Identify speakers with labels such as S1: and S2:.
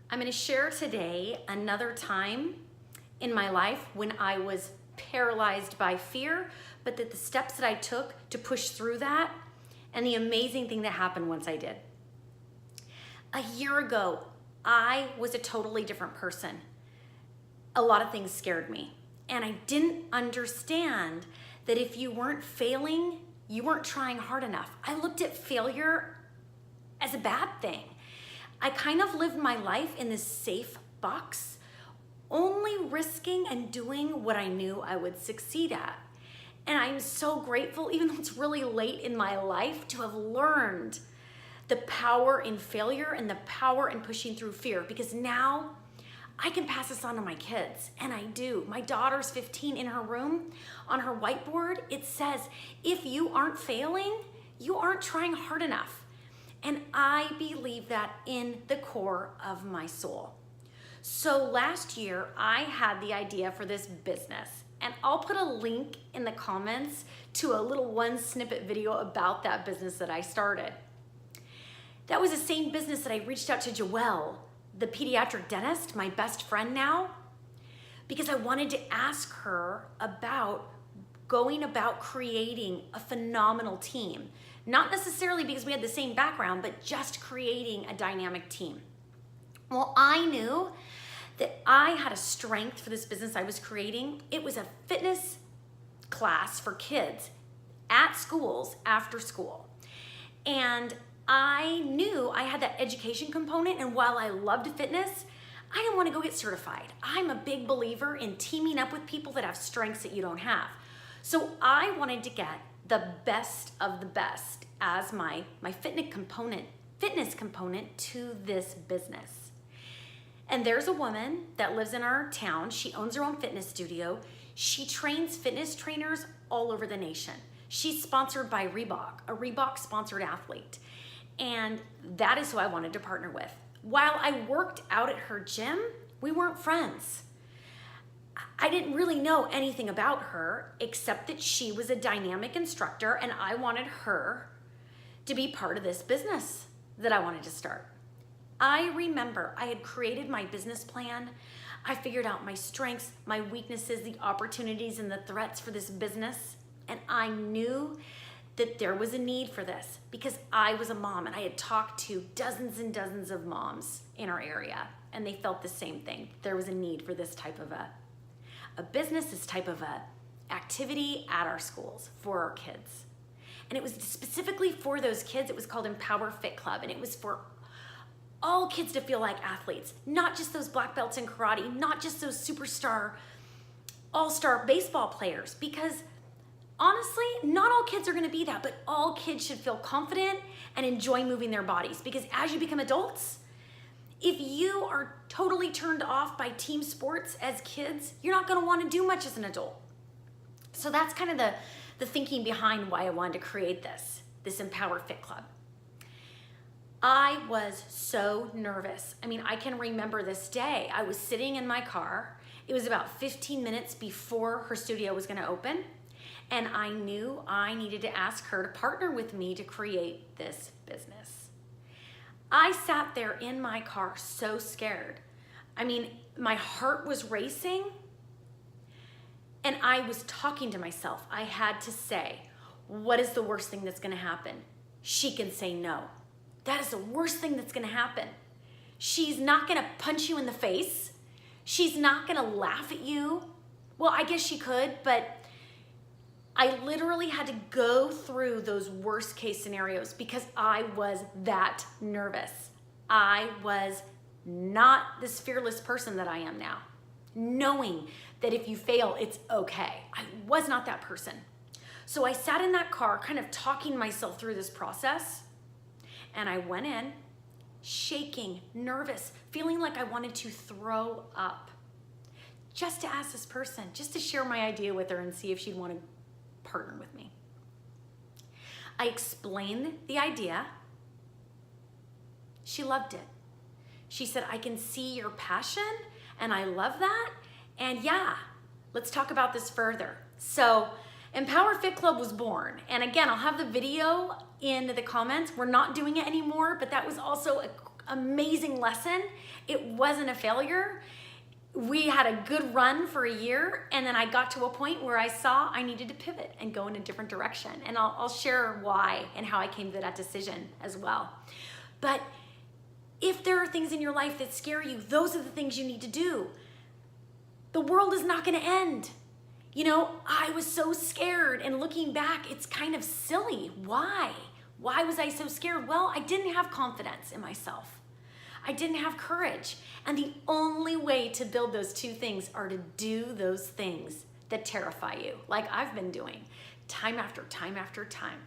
S1: I'm going to share today another time in my life when I was paralyzed by fear, but that the steps that I took to push through that and the amazing thing that happened once I did. A year ago, I was a totally different person. A lot of things scared me, and I didn't understand that if you weren't failing, you weren't trying hard enough. I looked at failure as a bad thing. I kind of lived my life in this safe box, only risking and doing what I knew I would succeed at. And I'm so grateful, even though it's really late in my life, to have learned the power in failure and the power in pushing through fear, because now I can pass this on to my kids, and I do. My daughter's 15. In her room, on her whiteboard, it says, if you aren't failing, you aren't trying hard enough. And I believe that in the core of my soul. So last year, I had the idea for this business, and I'll put a link in the comments to a little one snippet video about that business that I started. That was the same business that I reached out to Joelle, the pediatric dentist, my best friend now, because I wanted to ask her about going about creating a phenomenal team. Not necessarily because we had the same background, but just creating a dynamic team. Well, I knew that I had a strength for this business I was creating. It was a fitness class for kids at schools after school. And I knew I had that education component, and while I loved fitness, I didn't want to go get certified. I'm a big believer in teaming up with people that have strengths that you don't have. So I wanted to get the best of the best as my fitness component to this business. And there's a woman that lives in our town. She owns her own fitness studio. She trains fitness trainers all over the nation. She's sponsored by Reebok, a Reebok sponsored athlete. And that is who I wanted to partner with. While I worked out at her gym, we weren't friends. I didn't really know anything about her except that she was a dynamic instructor, and I wanted her to be part of this business that I wanted to start. I remember I had created my business plan. I figured out my strengths, my weaknesses, the opportunities, and the threats for this business. And I knew that there was a need for this because I was a mom, and I had talked to dozens and dozens of moms in our area, and they felt the same thing. There was a need for this type of a business, this type of a activity at our schools for our kids. And it was specifically for those kids. It was called Empower Fit Club, and it was for all kids to feel like athletes, not just those black belts in karate, not just those superstar, all-star baseball players, because honestly, not all kids are gonna be that, but all kids should feel confident and enjoy moving their bodies, because as you become adults, if you are totally turned off by team sports as kids, you're not gonna wanna do much as an adult. So that's kind of the thinking behind why I wanted to create this Empower Fit Club. I was so nervous. I mean, I can remember this day. I was sitting in my car. It was about 15 minutes before her studio was gonna open, and I knew I needed to ask her to partner with me to create this business. I sat there in my car so scared. I mean, my heart was racing, and I was talking to myself. I had to say, what is the worst thing that's gonna happen? She can say no. That is the worst thing that's gonna happen. She's not gonna punch you in the face. She's not gonna laugh at you. Well, I guess she could, but I literally had to go through those worst case scenarios because I was that nervous. I was not this fearless person that I am now, knowing that if you fail, it's okay. I was not that person. So I sat in that car kind of talking myself through this process, and I went in shaking, nervous, feeling like I wanted to throw up, just to ask this person, just to share my idea with her and see if she'd want to partner with me. I explained the idea. She loved it. She said, I can see your passion and I love that. And yeah, let's talk about this further. So Empower Fit Club was born. And again, I'll have the video in the comments. We're not doing it anymore, but that was also amazing lesson. It wasn't a failure. We had a good run for a year, and then I got to a point where I saw I needed to pivot and go in a different direction. And I'll share why and how I came to that decision as well. But if there are things in your life that scare you, those are the things you need to do. The world is not going to end. You know, I was so scared, and looking back, it's kind of silly. Why? Why was I so scared? Well, I didn't have confidence in myself. I didn't have courage. And the only way to build those two things are to do those things that terrify you, like I've been doing time after time after time.